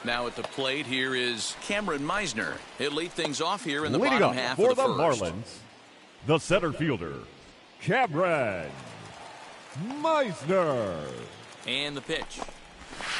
Now at the plate here is Cameron Meisner. He'll lead things off here in the Leading bottom up half for of the the first. Marlins, the center fielder, Cameron Meisner. And the pitch.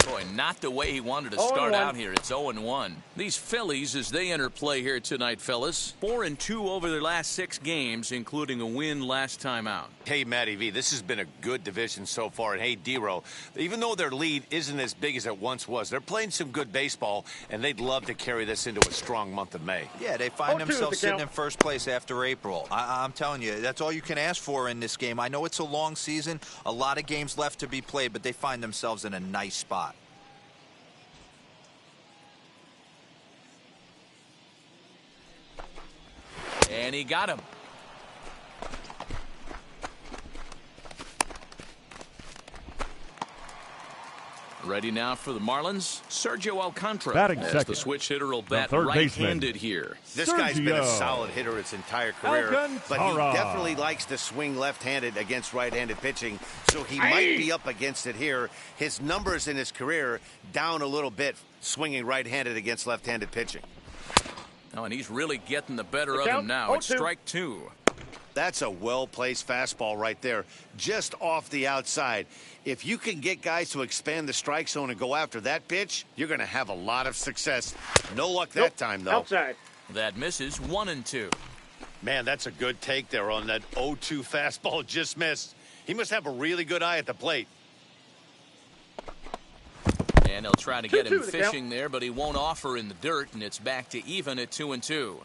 Boy, not the way he wanted to start out here. It's 0-1. These Phillies, as they enter play here tonight, fellas, 4-2 over their last 6 games, including a win last time out. Hey, Matty V, this has been a good division so far. And hey, D-Row, even though their lead isn't as big as it once was, they're playing some good baseball, and they'd love to carry this into a strong month of May. Yeah, they find themselves sitting in first place after April. I'm telling you, that's all you can ask for in this game. I know it's a long season, a lot of games left to be played, but they find themselves in a nice spot. And he got him. Ready now for the Marlins, Sergio Alcantara. Batting as second, the switch hitter will bat third right-handed baseman, here. This guy's been a Sergio solid hitter its entire career, but he Alcantara. definitely likes to swing left-handed against right-handed pitching, so he might be up against it here. His numbers in his career down a little bit swinging right-handed against left-handed pitching. Oh, and he's really getting the better of him now. It's strike 2. That's a well-placed fastball right there, just off the outside. If you can get guys to expand the strike zone and go after that pitch, you're going to have a lot of success. No luck that time, though. Outside. That misses 1-2. Man, that's a good take there on that 0-2 fastball. Just missed. He must have a really good eye at the plate. And they'll try to get him fishing there, but he won't offer in the dirt, and it's back to even at 2-2.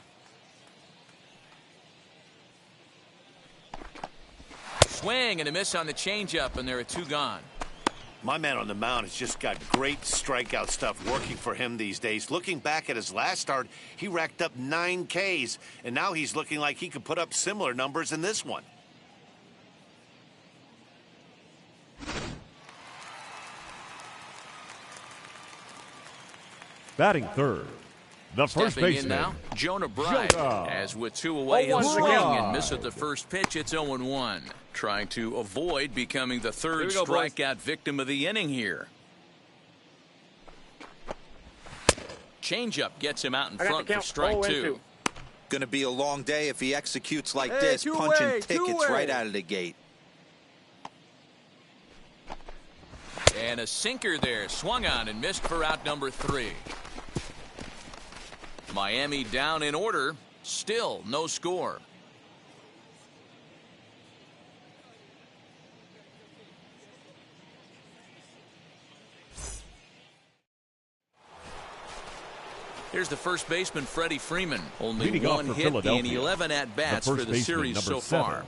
Swing and a miss on the changeup, and there are 2 gone. My man on the mound has just got great strikeout stuff working for him these days. Looking back at his last start, he racked up 9 Ks, and now he's looking like he could put up similar numbers in this one. Batting third, the first Stepping in baseman, now, Jonah Bride. As with 2 away, he'll swing and miss at the first pitch. It's 0-1. Trying to avoid becoming the third strikeout victim of the inning here. Changeup gets him out in front for strike 2. Going to be a long day if he executes like this, punching tickets right out of the gate. And a sinker there, swung on and missed for out number 3. Miami down in order, still no score. Here's the first baseman, Freddie Freeman. Only leading off 1 for hit and Philadelphia, 11 at-bats the for first the baseman, series number so 7, far.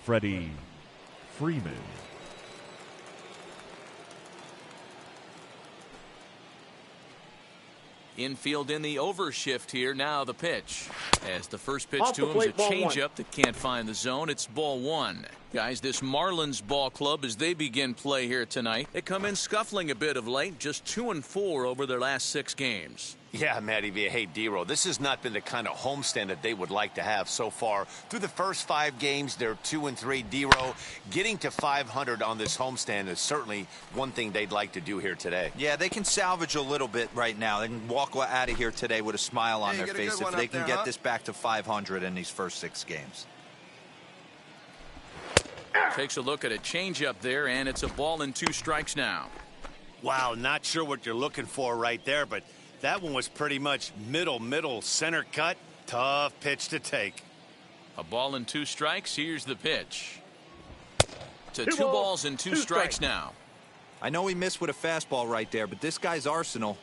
Freddie Freeman. Infield in the overshift here. Now the pitch. As the first pitch to him is a changeup that can't find the zone. It's ball 1. Guys, this Marlins ball club, as they begin play here tonight, they come in scuffling a bit of late, just 2-4 over their last 6 games. Yeah, Matty V. Hey, D-Row, this has not been the kind of homestand that they would like to have so far. Through the first 5 games, they're 2-3. D-Row, getting to 500 on this homestand is certainly one thing they'd like to do here today. Yeah, they can salvage a little bit right now. They can walk out of here today with a smile on their face if they can get this back to 500 in these first 6 games. Takes a look at a changeup there, and it's a ball and 2 strikes now. Wow, not sure what you're looking for right there, but that one was pretty much middle, center cut. Tough pitch to take. A ball and 2 strikes. Here's the pitch. To 2 balls and 2 strikes now. I know he missed with a fastball right there, but this guy's arsenal,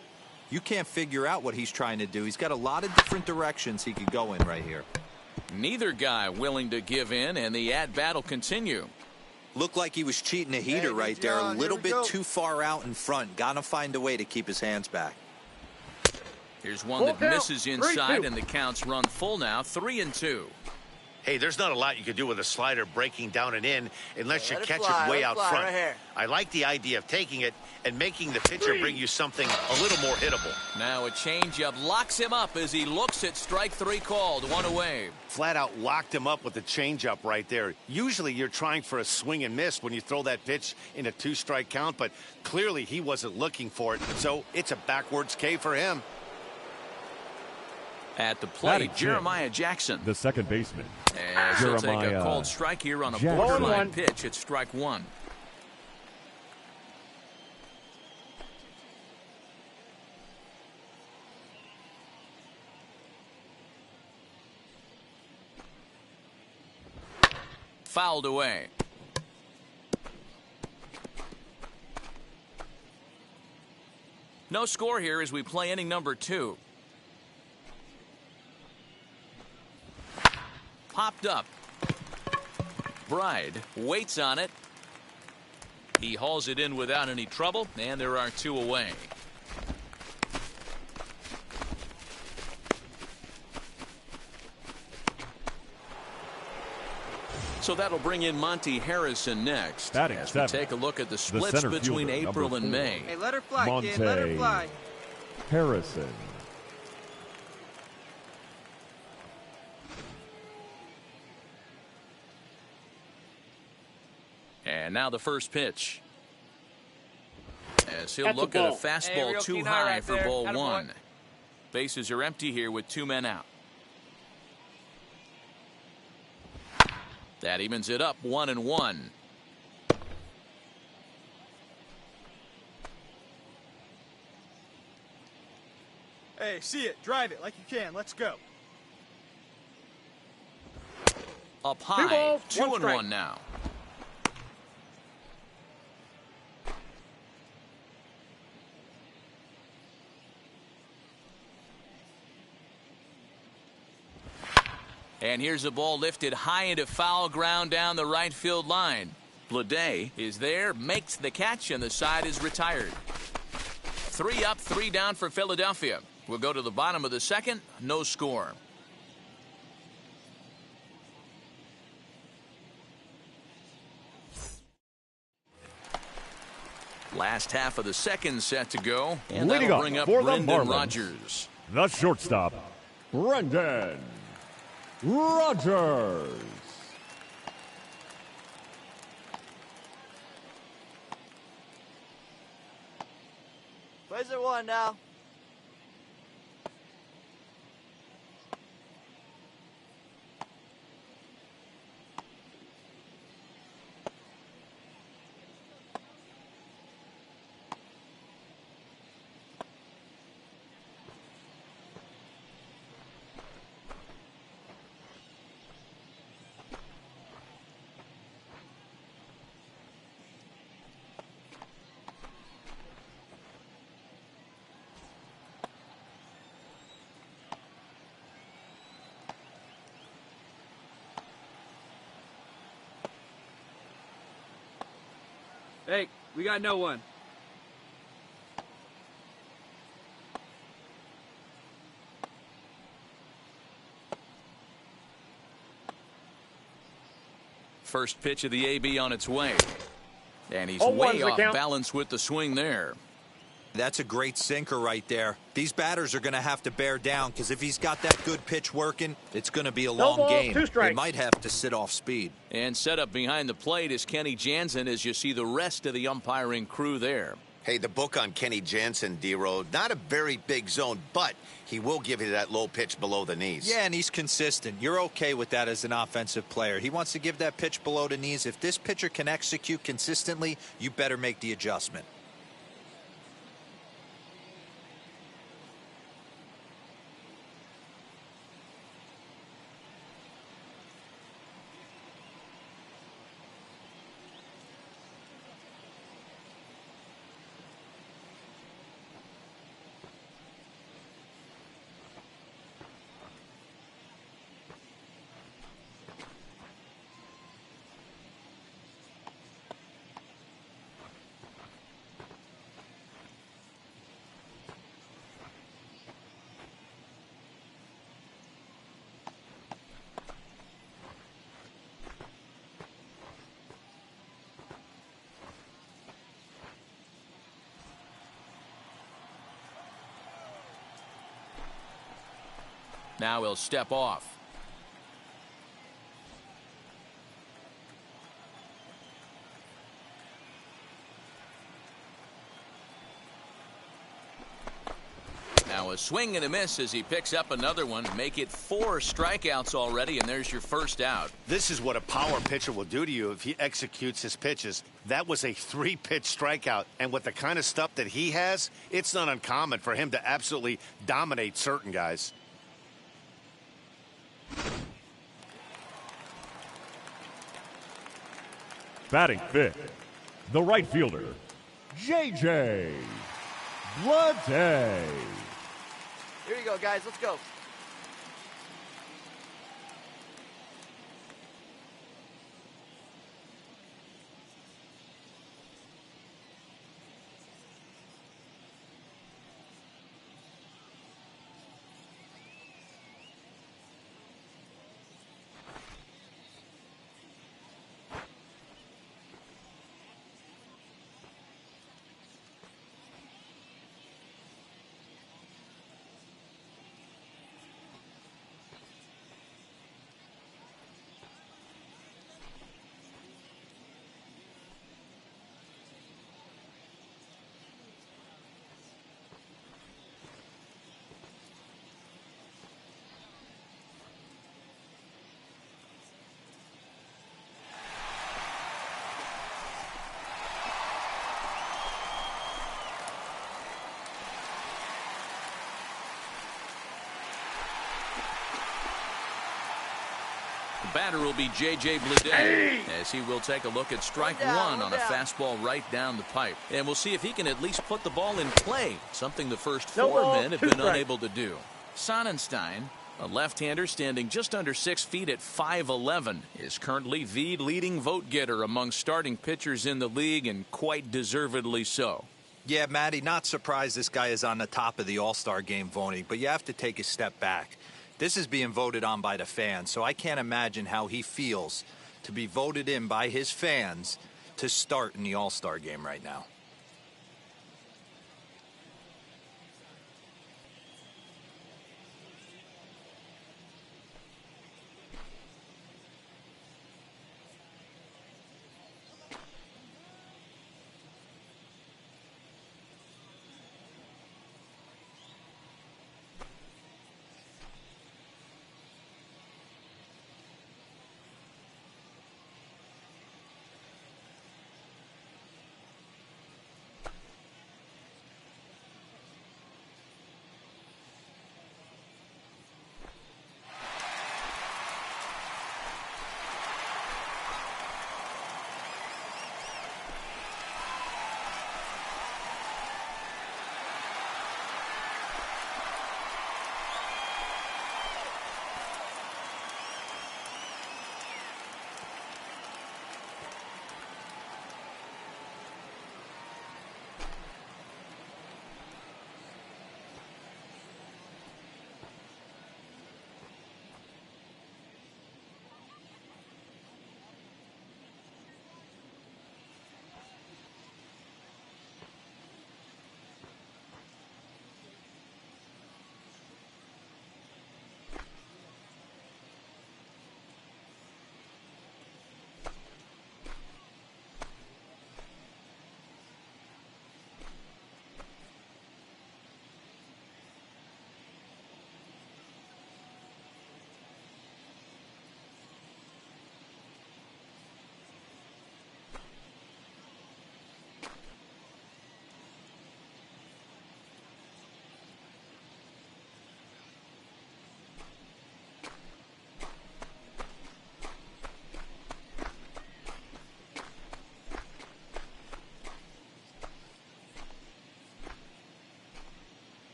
you can't figure out what he's trying to do. He's got a lot of different directions he could go in right here. Neither guy willing to give in, and the at-bat will continue. Looked like he was cheating a heater right there, a little bit too far out in front. Gotta find a way to keep his hands back. Here's one that misses inside, and the count's run full now, 3-2. Hey, there's not a lot you can do with a slider breaking down and in unless you catch it way out front. Right here. I like the idea of taking it and making the pitcher bring you something a little more hittable. Now a changeup locks him up as he looks at strike 3 called. 1 away. Flat out locked him up with the changeup right there. Usually you're trying for a swing and miss when you throw that pitch in a 2-strike count, but clearly he wasn't looking for it, so it's a backwards K for him. At the plate, Jeremiah Jackson, the second baseman. As he'll take a called strike here on a borderline pitch at strike 1. Fouled away. No score here as we play inning number 2. Popped up. Bride waits on it. He hauls it in without any trouble, and there are 2 away. So that'll bring in Monty Harrison next. Batting as we seven, take a look at the splits between fielder, April and May. Hey, let her fly, Monte kid. Let her fly. Harrison. And now the first pitch. As he'll look at a fastball too high for ball 1. Bases are empty here with 2 men out. That evens it up 1-1. Hey, see it. Drive it like you can. Let's go. Up high. 2-1 now. And here's a ball lifted high into foul ground down the right field line. Bleday is there, makes the catch, and the side is retired. 3 up, 3 down for Philadelphia. We'll go to the bottom of the second. No score. Last half of the second set to go. And that'll bring up Brendan Rodgers. The shortstop, Brendan Rodgers. Where's the 1 now? Hey, we got no one. First pitch of the AB on its way. And he's way off balance with the swing there. That's a great sinker right there. These batters are going to have to bear down because if he's got that good pitch working, it's going to be a long game. They might have to sit off speed. And set up behind the plate is Kenny Jansen as you see the rest of the umpiring crew there. Hey, the book on Kenny Jansen, D-Row, not a very big zone, but he will give you that low pitch below the knees. Yeah, and he's consistent. You're okay with that as an offensive player. He wants to give that pitch below the knees. If this pitcher can execute consistently, you better make the adjustment. Now he'll step off. Now a swing and a miss as he picks up another one. Make it 4 strikeouts already, and there's your first out. This is what a power pitcher will do to you if he executes his pitches. That was a 3-pitch strikeout, and with the kind of stuff that he has, it's not uncommon for him to absolutely dominate certain guys. Batting fifth, the right fielder, J.J. Bleday. Here you go, guys. Let's go. The batter will be J.J. Bleday, as he will take a look at strike one on a fastball right down the pipe. And we'll see if he can at least put the ball in play, something the first 4 men have been unable to do. Sonnanstine, a left-hander standing just under 6 feet at 5'11", is currently the leading vote getter among starting pitchers in the league, and quite deservedly so. Yeah, Matty, not surprised this guy is on the top of the All-Star game voting, but you have to take a step back. This is being voted on by the fans, so I can't imagine how he feels to be voted in by his fans to start in the All-Star game right now.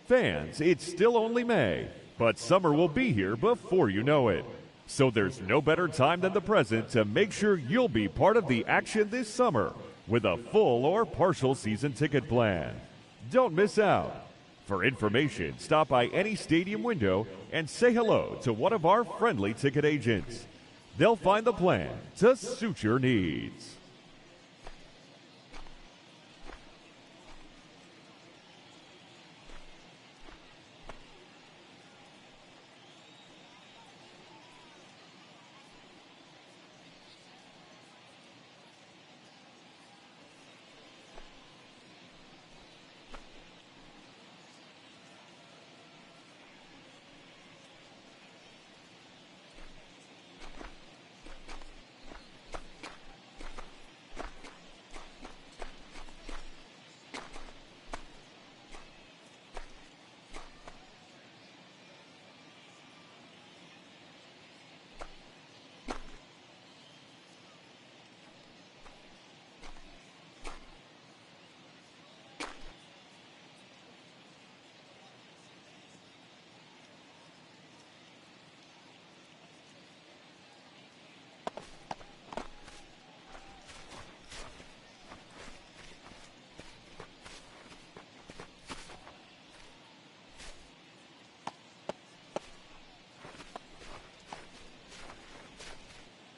Fans, it's still only May, but summer will be here before you know it. So there's no better time than the present to make sure you'll be part of the action this summer with a full or partial season ticket plan. Don't miss out. For information, stop by any stadium window and say hello to one of our friendly ticket agents. They'll find the plan to suit your needs.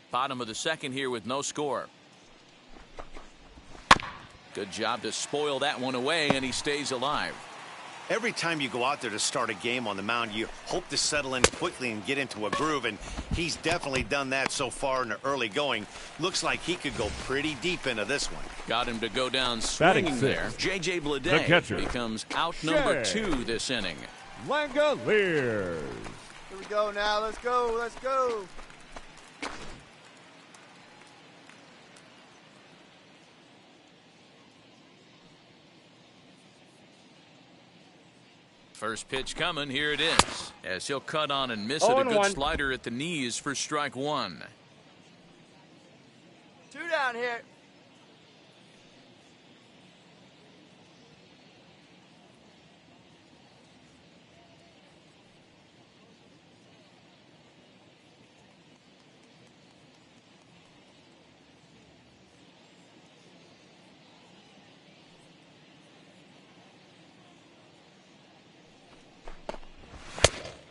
Bottom of the second here with no score. Good job to spoil that one away, and he stays alive. Every time you go out there to start a game on the mound, you hope to settle in quickly and get into a groove, and he's definitely done that so far in the early going. Looks like he could go pretty deep into this one. Got him to go down swinging there. J.J. Bleday becomes out number 2 this inning. Langoliers. Here we go now. Let's go. Let's go. First pitch coming. Here it is. As he'll cut on and miss it. A good slider at the knees for strike 1. 2 down here.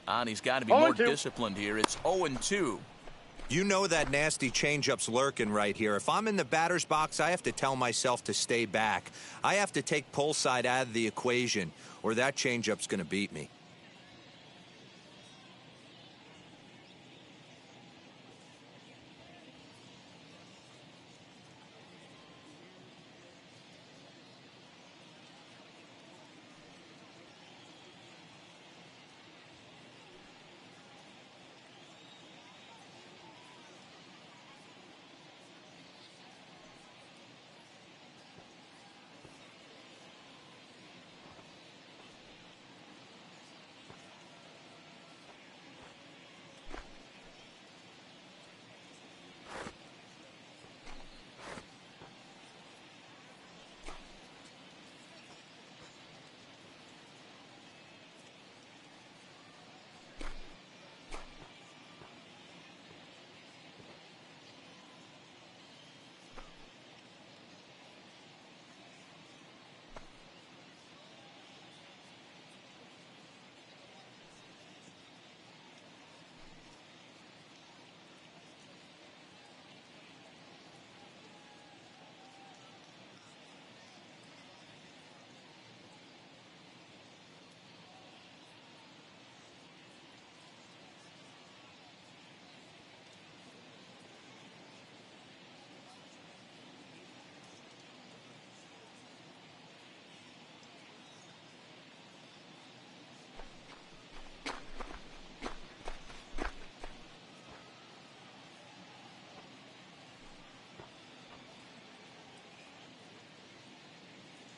And he's got to be more disciplined here. It's 0-2. You know that nasty changeup's lurking right here. If I'm in the batter's box, I have to tell myself to stay back. I have to take pull side out of the equation, or that changeup's going to beat me.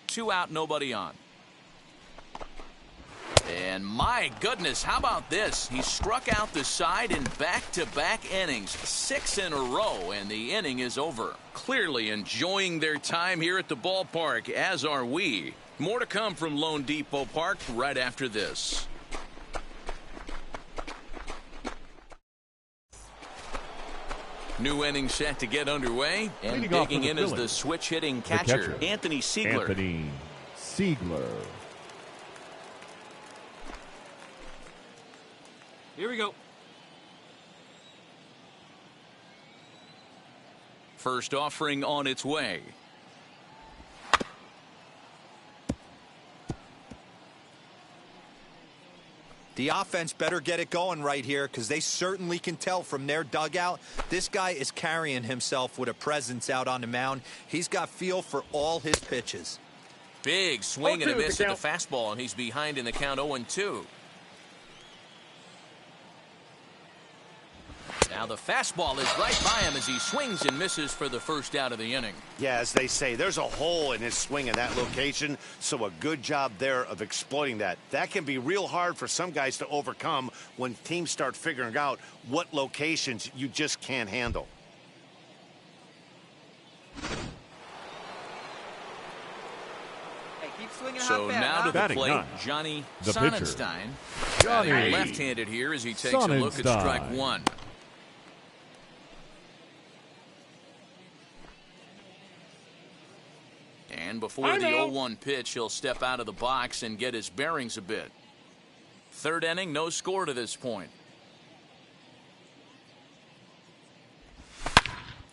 Two out, nobody on. And my goodness, how about this? He struck out the side in back-to-back innings, 6 in a row, and the inning is over. Clearly enjoying their time here at the ballpark, as are we. More to come from Lone Depot Park right after this. New inning set to get underway, and Leading off digging for in the is the Phillies, switch-hitting the catcher, Anthony Siegler. Anthony Siegler. Here we go. First offering on its way. The offense better get it going right here because they certainly can tell from their dugout this guy is carrying himself with a presence out on the mound. He's got feel for all his pitches. Big swing and a miss at the fastball, and he's behind in the count 0-2. Now the fastball is right by him as he swings and misses for the first out of the inning. Yeah, as they say, there's a hole in his swing in that location, so a good job there of exploiting that. That can be real hard for some guys to overcome when teams start figuring out what locations you just can't handle. Hey, keep swinging So hot bat, now huh? to the Batting plate, ninth, Johnny the pitcher, Sonnanstine. Johnny Left-handed here as he takes a look at strike Sonnanstine. one. And before the 0-1 pitch, he'll step out of the box and get his bearings a bit. Third inning, no score to this point.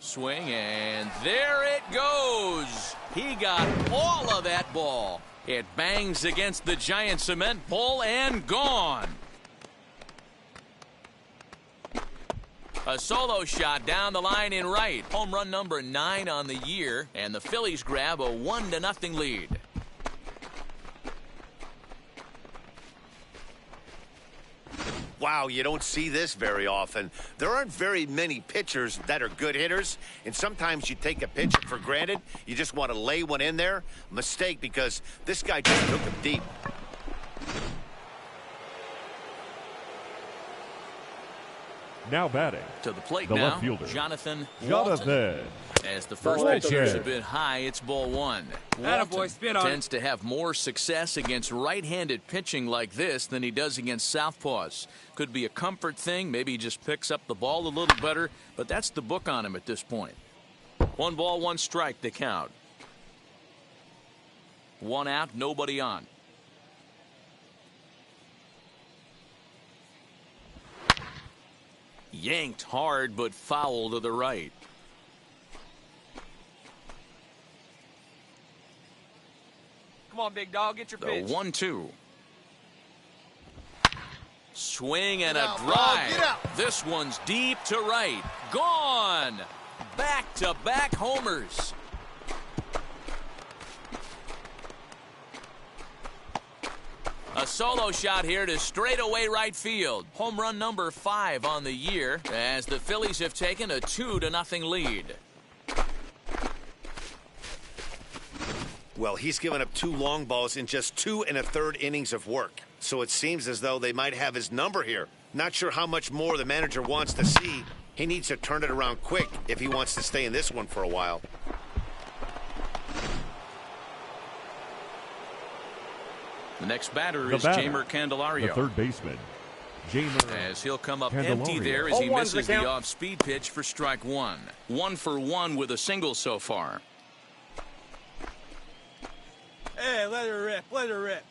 Swing, and there it goes. He got all of that ball. It bangs against the giant cement pole and gone. A solo shot down the line in right. Home run number 9 on the year, and the Phillies grab a 1-0 lead. Wow, you don't see this very often. There aren't very many pitchers that are good hitters, and sometimes you take a pitcher for granted. You just want to lay one in there. Mistake, because this guy just took him deep. Now batting, To the plate the now, left fielder, Jonathan Walton. Jonathan. As the first Walton. pitch here is a bit high, it's ball one. Attaboy, Walton spin on it. tends to have more success against right-handed pitching like this than he does against southpaws. Could be a comfort thing. Maybe he just picks up the ball a little better, but that's the book on him at this point. 1 ball, 1 strike to count. 1 out, nobody on. Yanked hard, but foul to the right. Come on, big dog, get your The pitch. 1-2. Swing and Get a out, drive. ball, get out. This one's deep to right. Gone. Back-to-back homers. A solo shot here to straightaway right field. Home run number 5 on the year as the Phillies have taken a 2-0 lead. Well, he's given up 2 long balls in just 2 1/3 innings of work. So it seems as though they might have his number here. Not sure how much more the manager wants to see. He needs to turn it around quick if he wants to stay in this one for a while. The next batter The is batter, Jamer Candelario. the third baseman, Jamer As he'll come up Candelario. empty there as he 0-1 misses the count. the off-speed pitch for strike 1. 1 for 1 with a single so far. Hey, let her rip, let her rip.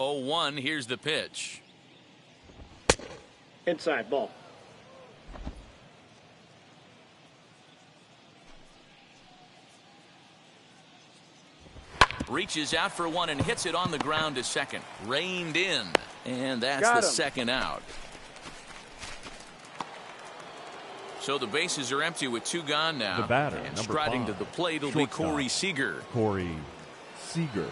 0-1, here's the pitch. Inside ball. Reaches out for 1 and hits it on the ground to second. Reined in. And that's Got the him. second out. So the bases are empty with 2 gone now. The batter, and number striding 5, to the plate will shortstop, be Corey Seager. Corey Seager.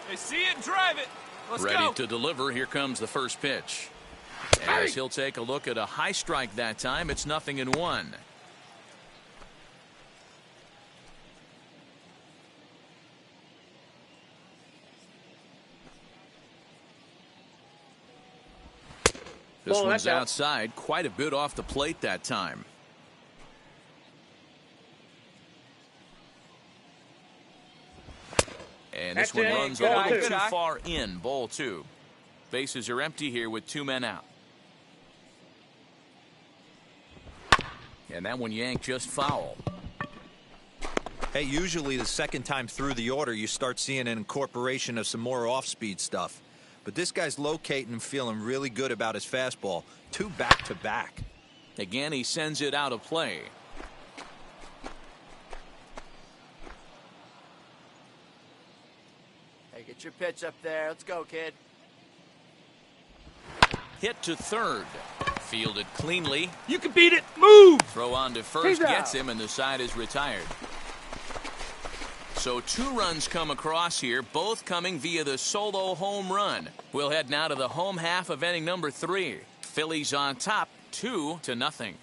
Hey, see it, drive it. Let's Ready go. to deliver. Here comes the first pitch. As he'll take a look at a high strike that time, it's 0-1. This Ball, one's that's out. outside, quite a bit off the plate that time. And this one runs a little too far in. Ball 2. Bases are empty here with 2 men out. And that one yanked just foul. Hey, usually the second time through the order, you start seeing an incorporation of some more off-speed stuff. But this guy's locating and feeling really good about his fastball. 2 back-to-back. Again, he sends it out of play. Hey, get your pitch up there. Let's go, kid. Hit to third. Fielded cleanly. You can beat it. Move! Throw on to first gets him, and the side is retired. So 2 runs come across here, both coming via the solo home run. We'll head now to the home half of inning number 3. Phillies on top, 2-0.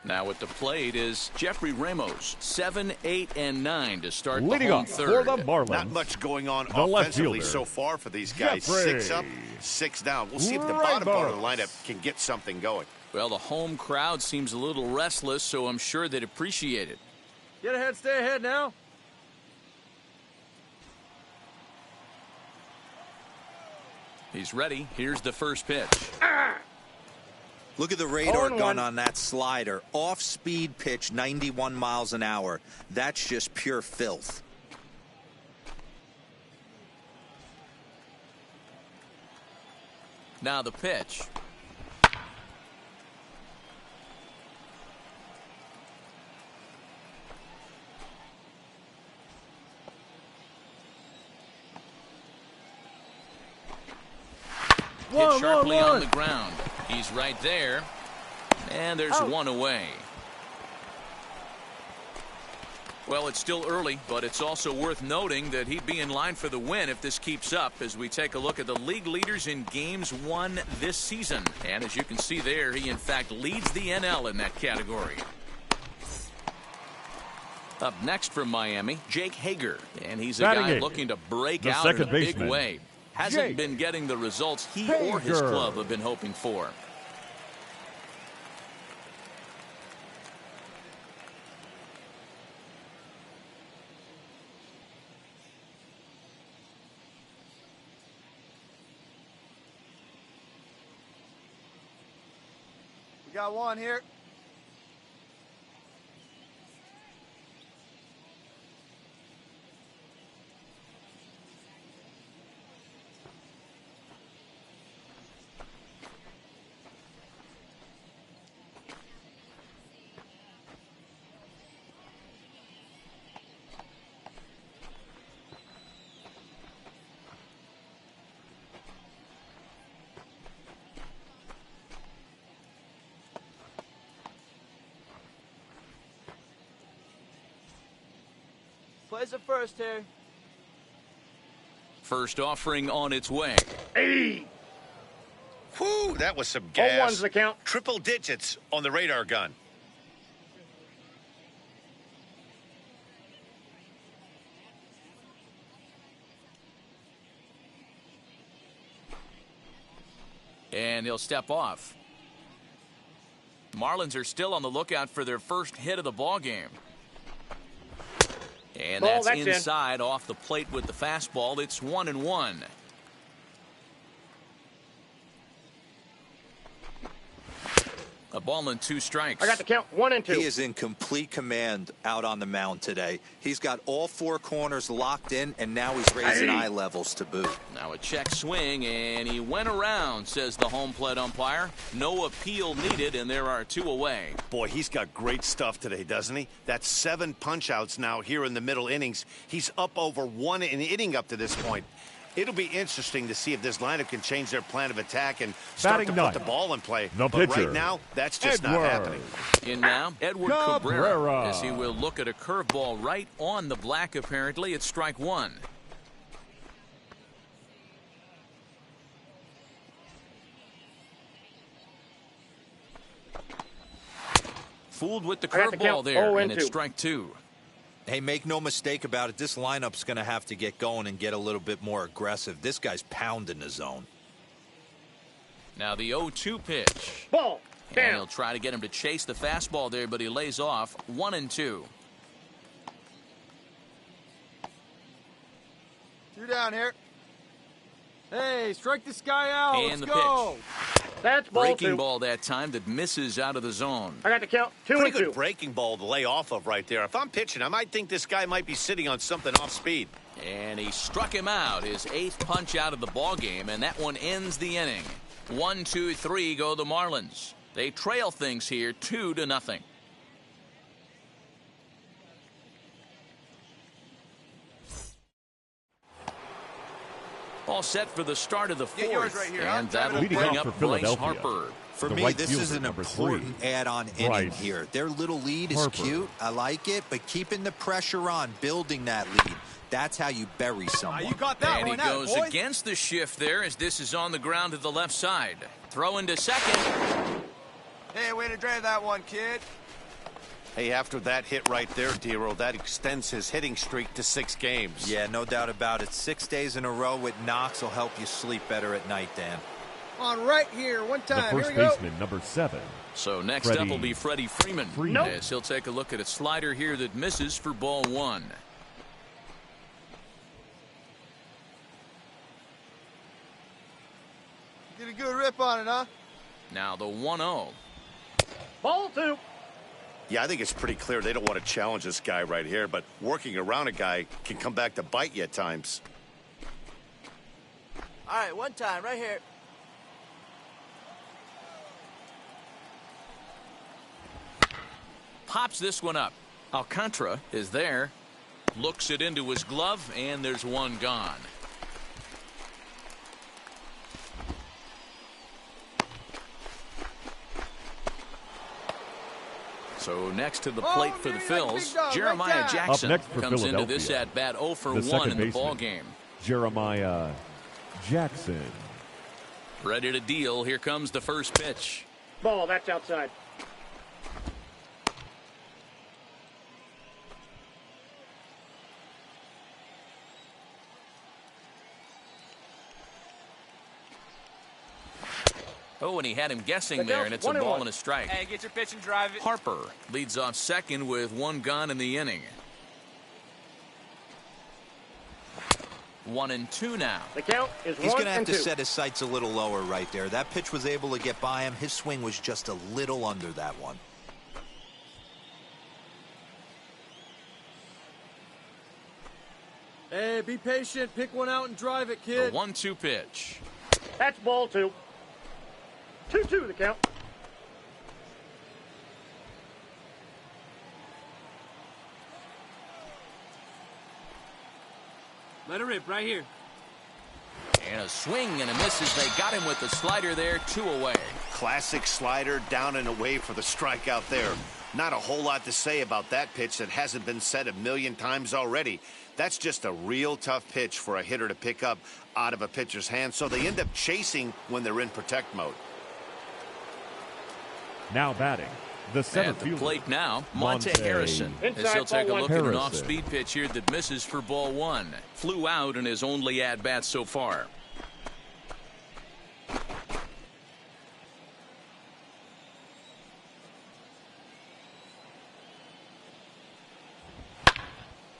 Now at the plate is Jeffrey Ramos, 7, 8, and 9 to start leading the home off third. for the Marlins. Not much going on The offensively left so far for these guys. Jeffrey 6 up, 6 down. We'll see if the bottom part of the lineup can get something going. Well, the home crowd seems a little restless, so I'm sure they'd appreciate it. Get ahead, stay ahead now. He's ready. Here's the first pitch. Look at the radar gun on that slider. Off-speed pitch, 91 miles an hour. That's just pure filth. Now the pitch. Hit sharply on the ground. He's right there. And there's one away. Well, it's still early, but it's also worth noting that he'd be in line for the win if this keeps up as we take a look at the league leaders in games won this season. And as you can see there, he in fact leads the NL in that category. Up next from Miami, Jake Hager. And he's a guy looking to break out in a big way. Hasn't been getting the results he or his club have been hoping for. We got one here. Plays it first here. First offering on its way. Hey! Whew, that was some gas. 0-1's the count. Triple digits on the radar gun. And he'll step off. Marlins are still on the lookout for their first hit of the ball game. And that's inside off the plate with the fastball. It's 1-1. A ball and 2 strikes. I got the count. 1 and 2. He is in complete command out on the mound today. He's got all 4 corners locked in, and now he's raising eye levels to boot. Now a check swing, and he went around, says the home plate umpire. No appeal needed, and there are 2 away. Boy, he's got great stuff today, doesn't he? That's 7 punch-outs now here in the middle innings. He's up over 1 an inning up to this point. It'll be interesting to see if this lineup can change their plan of attack and start to put the ball in play. The but pitcher, right now, that's just not happening. In now, Edward Cabrera, as he will look at a curveball right on the black, apparently. It's strike 1. Fooled with the curveball there, and it's strike 2. Hey, make no mistake about it. This lineup's going to have to get going and get a little bit more aggressive. This guy's pounding the zone. Now the 0-2 pitch. Ball. And he'll try to get him to chase the fastball there, but he lays off. 1-2. 2 down here. Hey, strike this guy out. And Let's the go. pitch. That's ball Breaking 2. ball that time that misses out of the zone. I got the count. 2 Pretty and 2. good breaking ball to lay off of right there. If I'm pitching, I might think this guy might be sitting on something off speed. And he struck him out, his 8th punch out of the ball game, and that one ends the inning. 1, 2, 3 go the Marlins. They trail things here 2-0. All set for the start of the Get yours 4th, right here, and huh? that'll Leading bring off up for Bryce Philadelphia. Harper. For The me, right this fielder, is an number important 3. add-on inning Bryce here. Their little lead is Harper. cute. I like it, but keeping the pressure on, building that lead, that's how you bury someone. You got that And he one out, goes boy. against the shift there as this is on the ground to the left side. Throw into second. Hey, way to drive that one, kid. Hey, after that hit right there, Dero, that extends his hitting streak to 6 games. Yeah, no doubt about it. 6 days in a row with knocks will help you sleep better at night, Dan. On right here, one The time. first Here we go. baseman, number 7. So next Freddie up will be Freddie Freeman. Freeman. As he'll take a look at a slider here that misses for ball 1. Get a good rip on it, huh? Now the 1-0. Ball 2. Yeah, I think it's pretty clear they don't want to challenge this guy right here, but working around a guy can come back to bite you at times. All right, one time, right here. Pops this one up. Alcantara is there. Looks it into his glove, and there's one gone. So next to the plate for the Phils, Jeremiah Jackson Up next for comes into this Philadelphia, at-bat 0 for the 1 second in the baseman. ball game. Jeremiah Jackson. Ready to deal. Here comes the first pitch. Ball, that's outside. Oh, and he had him guessing there, and it's a ball and a strike. Hey, get your pitch and drive it. Harper leads off second with 1 gone in the inning. 1 and 2 now. The count is 1 He's going to have and to 2. set his sights a little lower right there. That pitch was able to get by him. His swing was just a little under that one. Hey, be patient. Pick one out and drive it, The kid. 1-2 pitch. That's ball 2. 2-2 the count. Let it rip right here. And a swing and a miss as they got him with the slider there, 2 away. Classic slider down and away for the strikeout there. Not a whole lot to say about that pitch that hasn't been said a million times already. That's just a real tough pitch for a hitter to pick up out of a pitcher's hand, so they end up chasing when they're in protect mode. Now batting, the center At the fielder. plate now, Monte Monte Harrison. As Inside, he'll take a ball look one. at an Harrison. off-speed pitch here that misses for ball 1. Flew out in his only at-bat so far.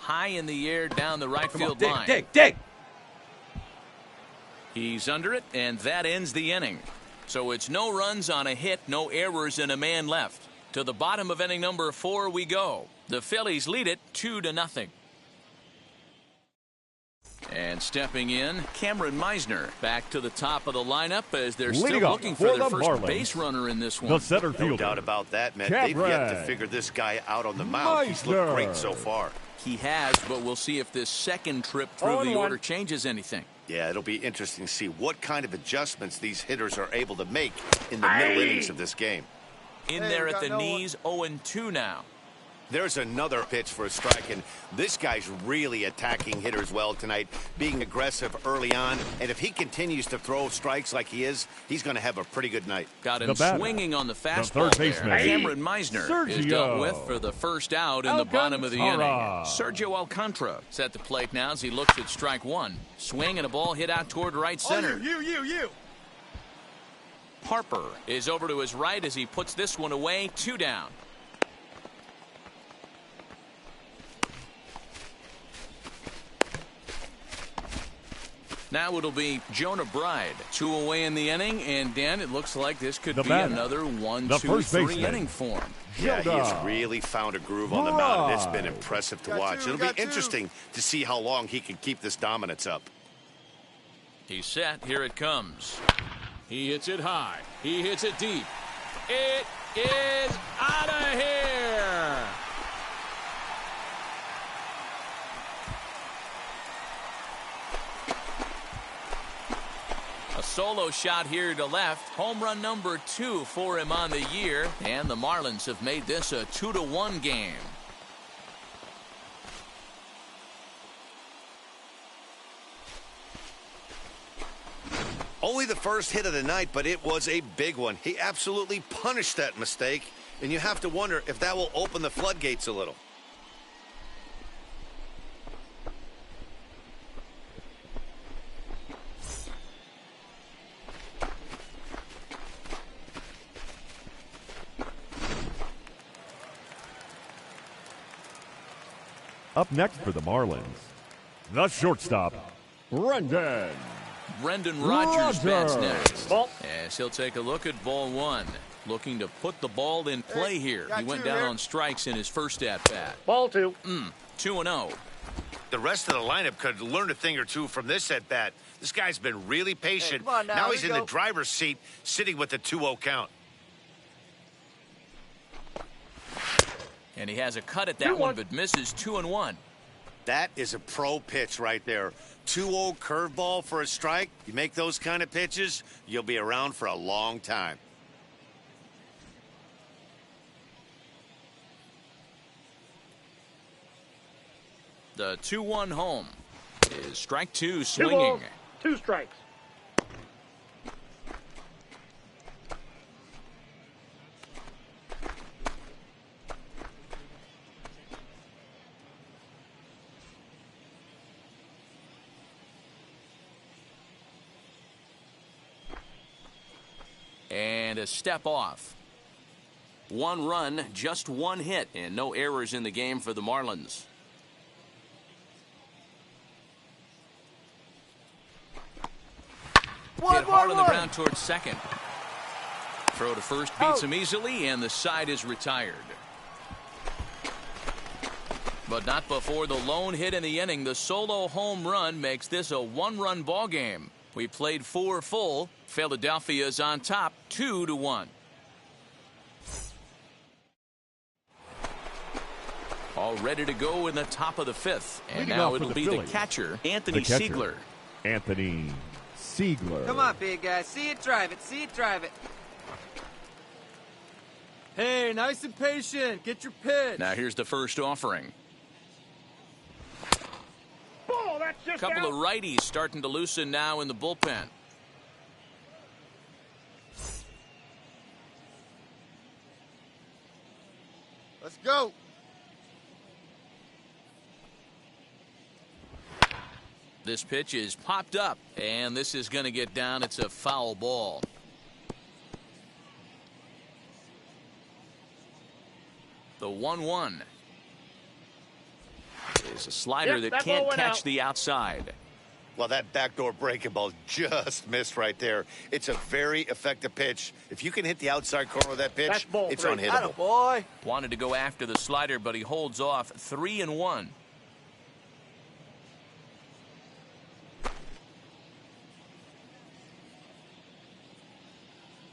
High in the air down the right field line. dig. He's under it, and that ends the inning. So it's no runs on a hit, no errors, and a man left. To the bottom of inning number 4 we go. The Phillies lead it 2-0. And stepping in, Cameron Meisner back to the top of the lineup as they're still Leading off looking for for their the first Marlins, base runner in this The one. center No fielder. doubt about that, man. They've yet to Cameron figure this guy out on the mound. He's looked great so far. He has, but we'll see if this second trip through the 0-1. order changes anything. Yeah, it'll be interesting to see what kind of adjustments these hitters are able to make in the middle innings of this game. In Hey, there we at got the no one. knees, 0-2 now. There's another pitch for a strike, and this guy's really attacking hitters well tonight, being aggressive early on. And if he continues to throw strikes like he is, he's going to have a pretty good night. Got him The batter, swinging on the third fastball there. baseman, Cameron Meisner is Sergio dealt with for the first out in the bottom of the inning. Alcantara. Sergio Alcantara is at the plate now as he looks at strike 1. Swing and a ball hit out toward right center. You. Harper is over to his right as he puts this one away, 2 down. Now it'll be Jonah Bride. 2 away in the inning, and Dan, it looks like this could be another 1, 2, 3 inning form. Yeah, he has really found a groove on the mound, and it's been impressive to watch. It'll be interesting to see how long he can keep this dominance up. He's set. Here it comes. He hits it high. He hits it deep. It is out of here. A solo shot here to left. Home run number 2 for him on the year. And the Marlins have made this a 2-1 game. Only the first hit of the night, but it was a big one. He absolutely punished that mistake, and you have to wonder if that will open the floodgates a little. Up next for the Marlins, the shortstop, Brendan Rogers bats next. Ball. As he'll take a look at ball 1. Looking to put the ball in play here. He went down on strikes in his first at-bat. Ball 2. 2-0. The rest of the lineup could learn a thing or two from this at-bat. This guy's been really patient. Hey, come on now Now he's in the driver's seat, sitting with the 2-0 count. And he has a cut at that one, but misses 2-1. That is a pro pitch right there. 2-0 curveball for a strike. You make those kind of pitches, you'll be around for a long time. The 2-1 home is strike 2 2 swinging. balls, 2 strikes. And a step off. 1 run, just 1 hit, and no errors in the game for the Marlins. Hit hard on the ground towards second. Throw to first beats him easily, and the side is retired. But not before the lone hit in the inning. The solo home run makes this a 1-run ball game. We played 4 full. Philadelphia's on top, 2-1. All ready to go in the top of the 5th. And now it'll be the catcher, Anthony Siegler. Anthony Siegler. Come on, big guy. See it, drive it. See it, drive it. Hey, nice and patient. Get your pitch. Now here's the first offering. Ball, that's just Couple out. of righties starting to loosen now in the bullpen. Let's go. This pitch is popped up, and this is going to get down. It's a foul ball. The 1-1 is a slider that that can't ball went catch out. the outside. Well, that backdoor breaking ball just missed right there. It's a very effective pitch. If you can hit the outside corner of that pitch, That's ball it's 3. unhittable. Boy. Wanted to go after the slider, but he holds off. 3-1.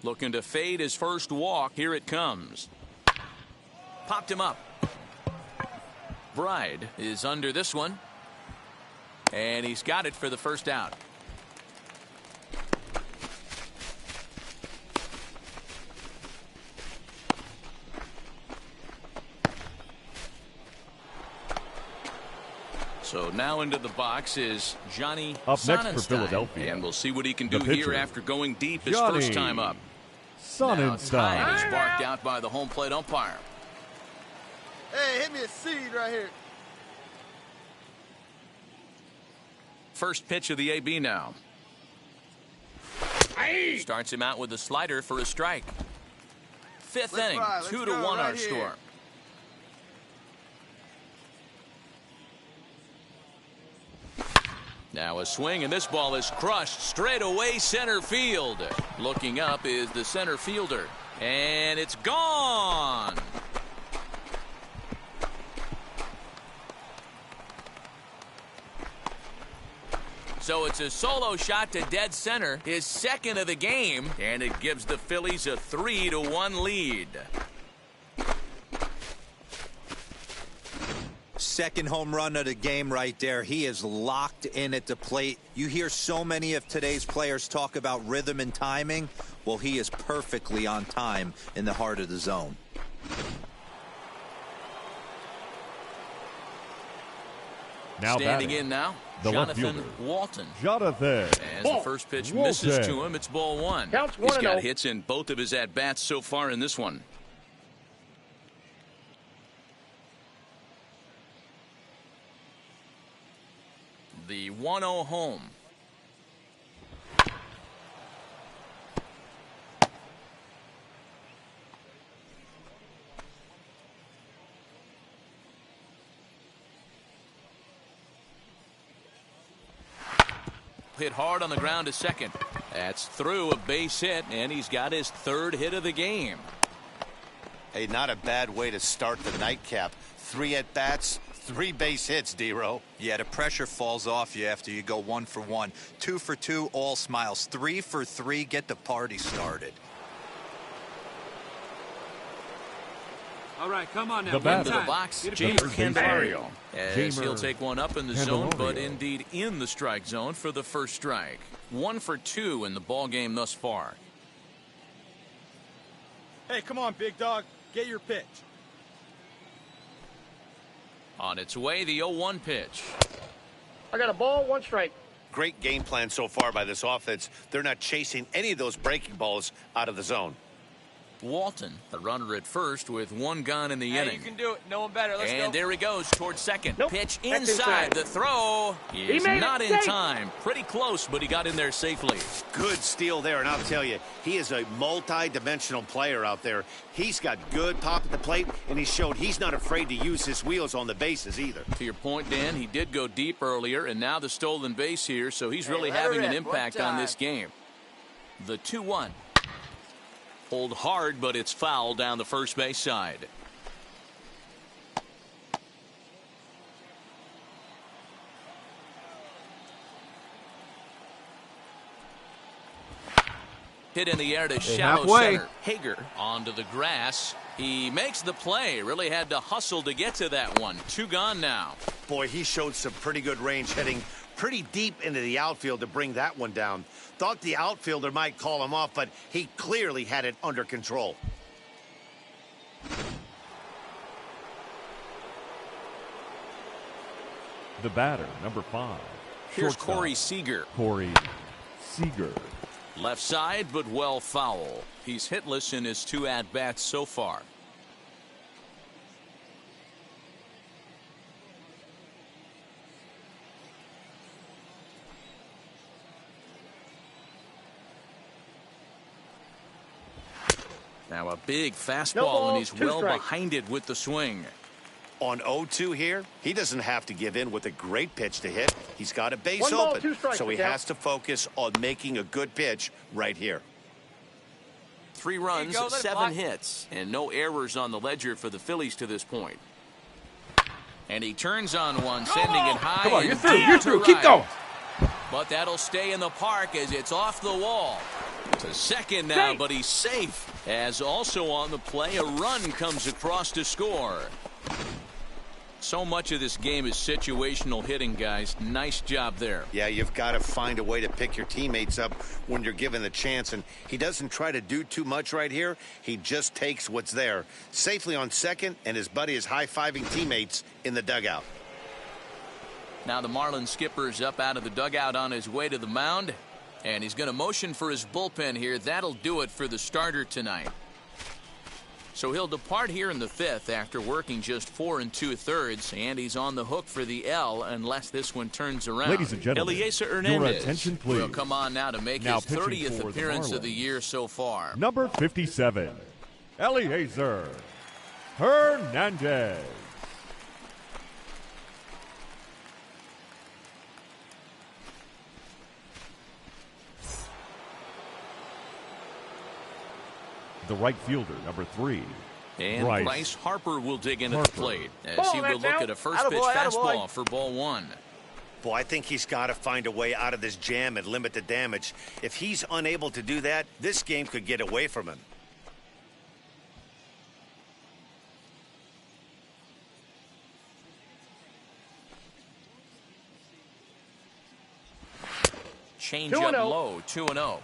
Looking to fade his first walk. Here it comes. Popped him up. Bride is under this one. And he's got it for the first out. So now into the box is Johnny Up next for Sonnanstine. Philadelphia. And we'll see what he can do The pitcher, here after going deep his Johnny first time up. Sonnanstine. Now time is marked out by the home plate umpire. Hey, hit me a seed right here. First pitch of the AB now. Starts him out with a slider for a strike. Fifth Let's inning, ride. Let's 2-1 go our right score. here. Now a swing, and this ball is crushed straight away center field. Looking up is the center fielder, and it's gone. So it's a solo shot to dead center, his second of the game, and it gives the Phillies a 3-1 lead. Second home run of the game right there. He is locked in at the plate. You hear so many of today's players talk about rhythm and timing. Well, he is perfectly on time in the heart of the zone. Now standing in now, Jonathan Walton. Jonathan. As the first pitch misses to him, it's ball one. He's got hits in both of his at-bats so far in this one. The 1-0 home. Hit hard on the ground to second. That's through, a base hit, and he's got his third hit of the game. Hey, not a bad way to start the nightcap. 3 at-bats, 3 base hits, D-Row. Yeah, the pressure falls off you after you go 1 for 1. 2 for 2, all smiles. 3 for 3, get the party started. All right, come on now. Into the box, Jamer Candelario. As he'll take one up in the zone, but indeed in the strike zone for the first strike. 1 for 2 in the ball game thus far. Hey, come on, big dog. Get your pitch. On its way, the 0-1 pitch. I got a ball, 1 strike. Great game plan so far by this offense. They're not chasing any of those breaking balls out of the zone. Walton, the runner at first with 1 gone in the inning. You can do it. No one better. Let's go. And there he goes towards second. Nope. Pitch That's inside. The throw is not in safe. time. Pretty close, but he got in there safely. Good steal there, and I'll tell you, he is a multi-dimensional player out there. He's got good pop at the plate, and he showed he's not afraid to use his wheels on the bases either. To your point, Dan, he did go deep earlier, and now the stolen base here, so he's really having an impact on this game. The 2-1. Hold hard, but it's foul down the first base side. Hit in the air to shallow center. Hager onto the grass. He makes the play. Really had to hustle to get to that one. 2 gone now. Boy, he showed some pretty good range, heading pretty deep into the outfield to bring that one down. Thought the outfielder might call him off, but he clearly had it under control. The batter, number 5. Here's Corey Seager. Corey Seager. Left side, but well foul. He's hitless in his 2 at-bats so far. Now a big fastball, and he's well behind it with the swing. On 0-2 here, he doesn't have to give in with a great pitch to hit. He's got a base open, so he has to focus on making a good pitch right here. 3 runs, 7 hits, and no errors on the ledger for the Phillies to this point. And he turns on one, sending it high. Come on, you're through. You're through. Keep going. But that'll stay in the park as it's off the wall. To second now, but he's safe. As also on the play, a run comes across to score. So much of this game is situational hitting, guys. Nice job there. Yeah, you've got to find a way to pick your teammates up when you're given the chance, and he doesn't try to do too much right here. He just takes what's there. Safely on second, and his buddy is high-fiving teammates in the dugout. Now the Marlins skipper's up out of the dugout on his way to the mound, and he's going to motion for his bullpen here. That'll do it for the starter tonight. So he'll depart here in the 5th after working just 4 2/3, and he's on the hook for the L unless this one turns around. Ladies and gentlemen, Eliezer your Hernandez attention, please. will come on now to make his 30th appearance of the year so far. Number 57, Eliezer Hernandez. the right fielder, number 3. And Bryce Harper will dig in at the plate as he will look at a first pitch fastball for ball 1. Boy, I think he's got to find a way out of this jam and limit the damage. If he's unable to do that, this game could get away from him. Change up low, 2-0.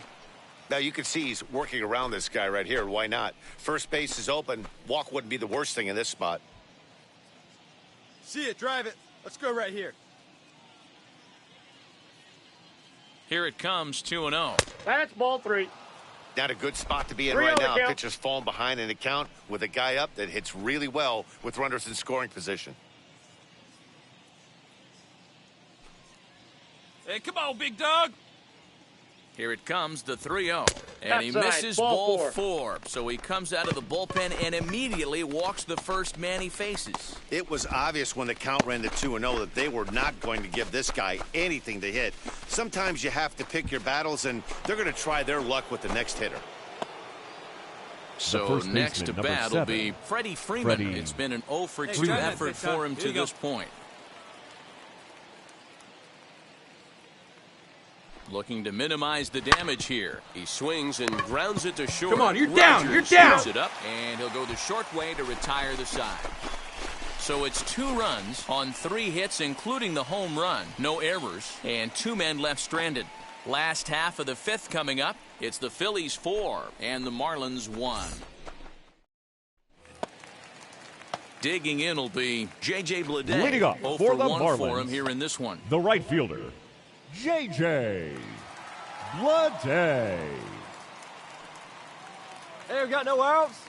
Now you can see he's working around this guy right here. Why not? First base is open. Walk wouldn't be the worst thing in this spot. See it, drive it. Let's go right here. Here it comes, 2-0. That's ball 3. Not a good spot to be in right now. Pitcher's falling behind in the count with a guy up that hits really well with runners in scoring position. Hey, come on, big dog. Here it comes, the 3-0. And he misses ball 4. So he comes out of the bullpen and immediately walks the first man he faces. It was obvious when the count ran to 2-0 that they were not going to give this guy anything to hit. Sometimes you have to pick your battles, and they're going to try their luck with the next hitter. So next to bat will be Freddie Freeman. It's been an 0 for 2 effort for him to this point. Looking to minimize the damage here. He swings and grounds it to short. Come on, you're down. You're down. It up, and he'll go the short way to retire the side. So it's 2 runs on 3 hits, including the home run. No errors, and 2 men left stranded. Last half of the 5th coming up. It's the Phillies 4 and the Marlins 1. Digging in will be J.J. Bleday. Leading up 0 for for the 1 Marlins for him here in this one. The right fielder, J.J. Bleday. Hey, we got no outs.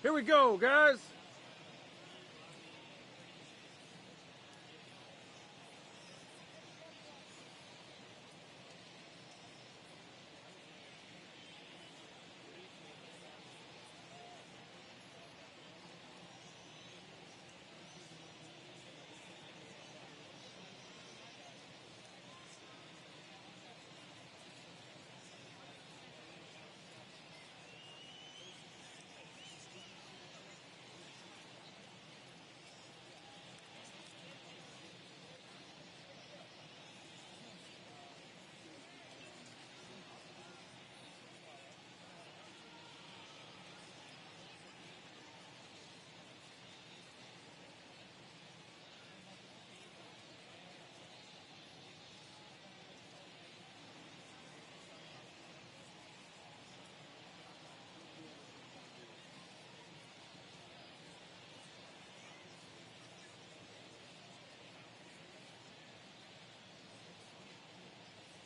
Here we go, guys.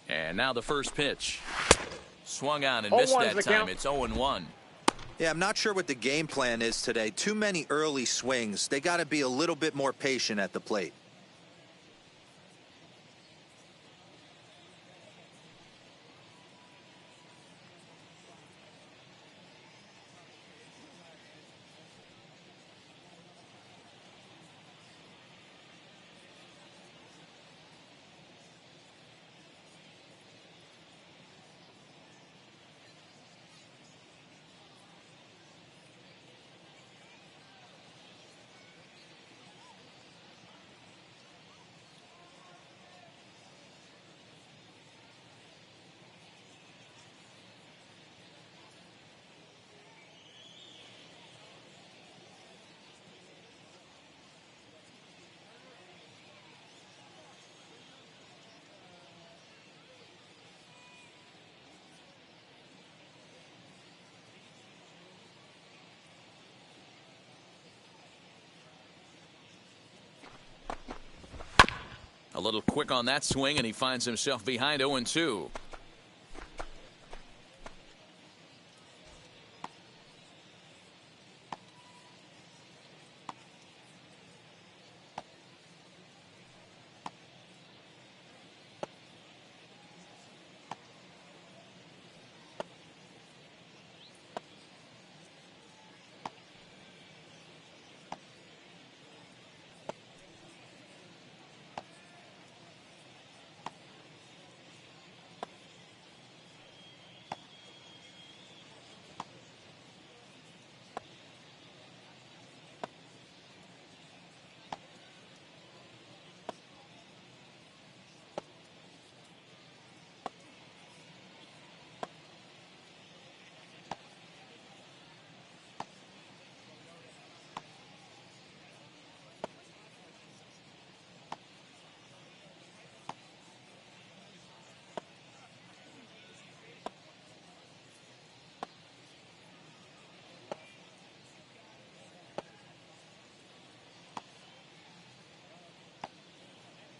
And now the first pitch. Swung on and missed that time. It's 0-1. Yeah, I'm not sure what the game plan is today. Too many early swings. They got to be a little bit more patient at the plate. A little quick on that swing, and he finds himself behind 0-2.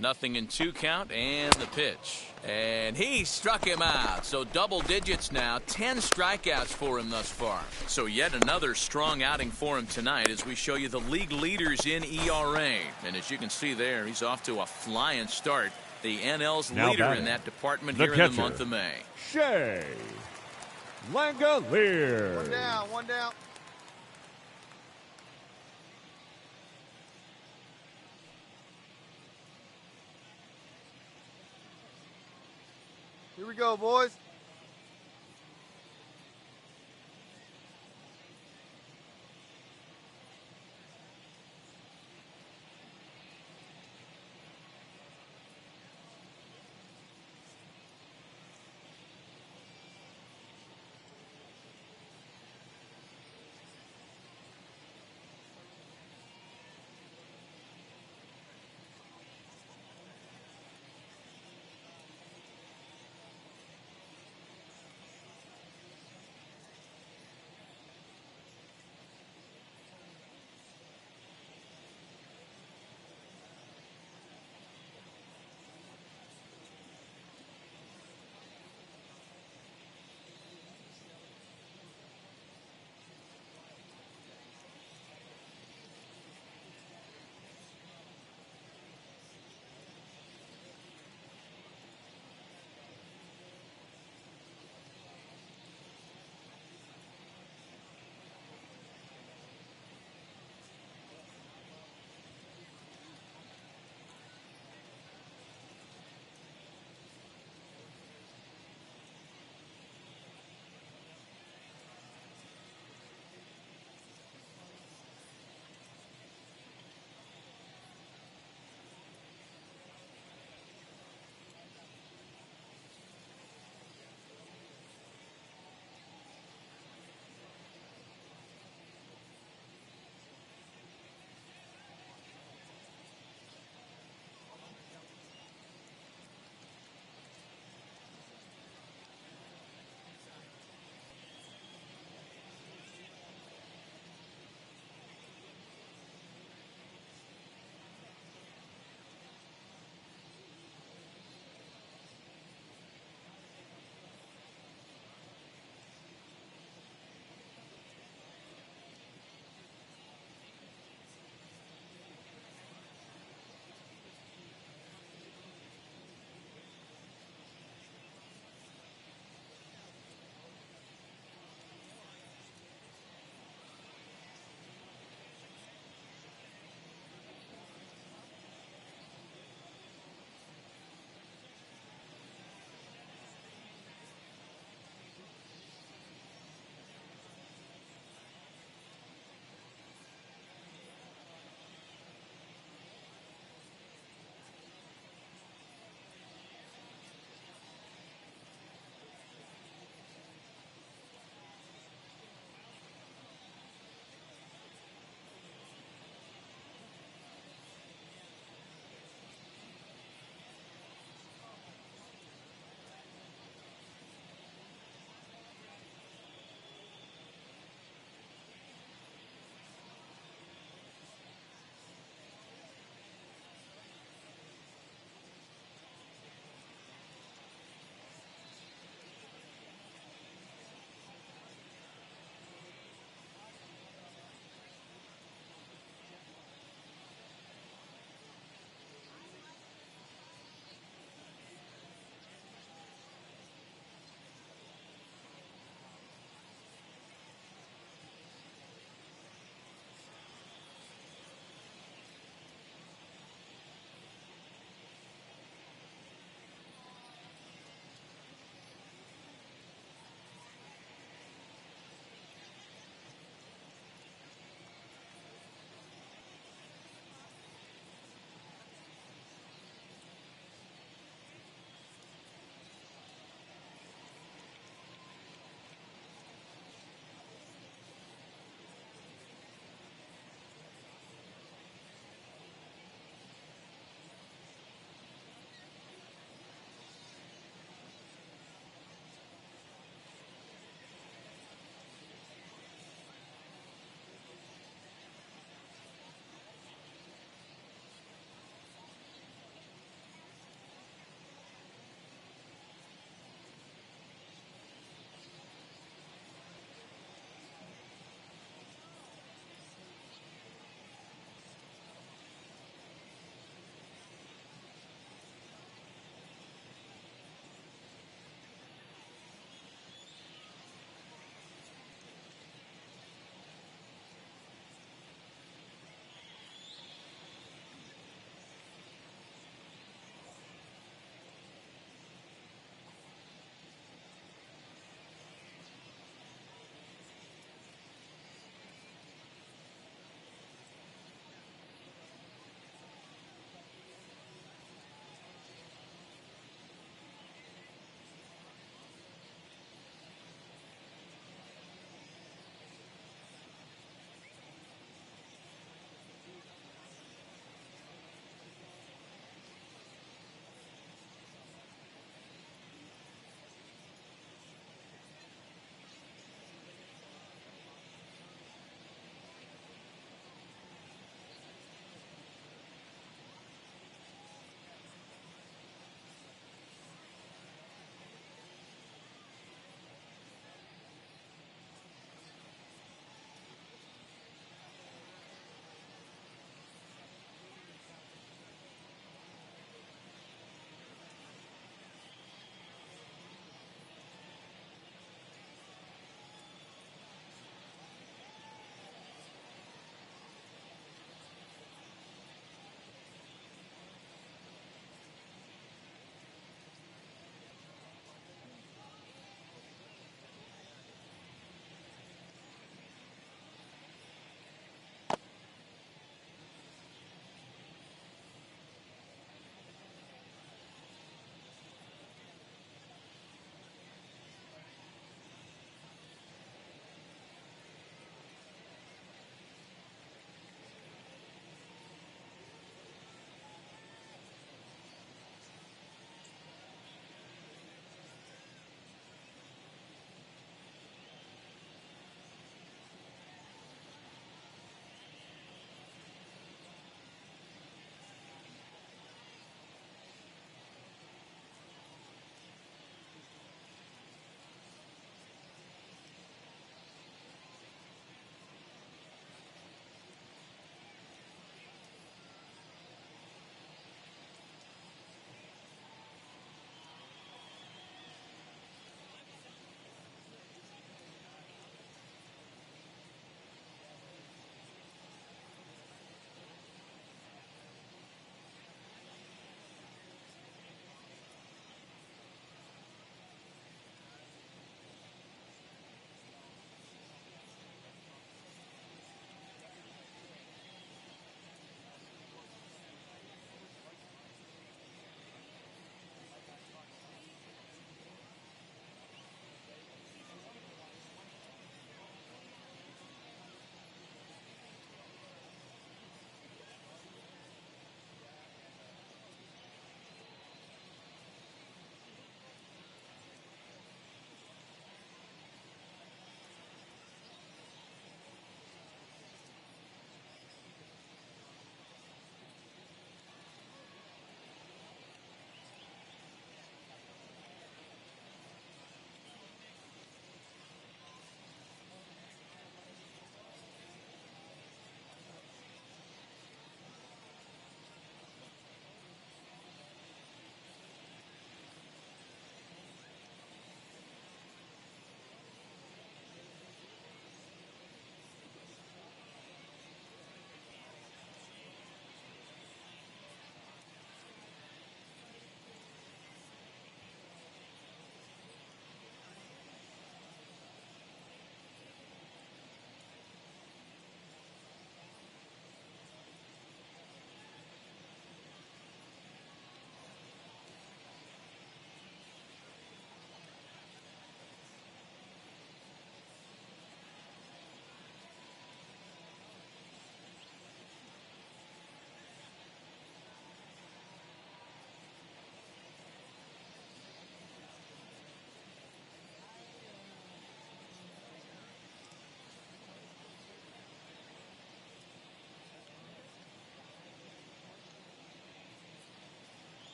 0-2 count and the pitch. And he struck him out. So double digits now. 10 strikeouts for him thus far. So yet another strong outing for him tonight as we show you the league leaders in ERA. And as you can see there, he's off to a flying start. The NL's now leader batting, in that department the here catcher, in the month of May. Shea Langoliers. One down, one down. Here we go, boys.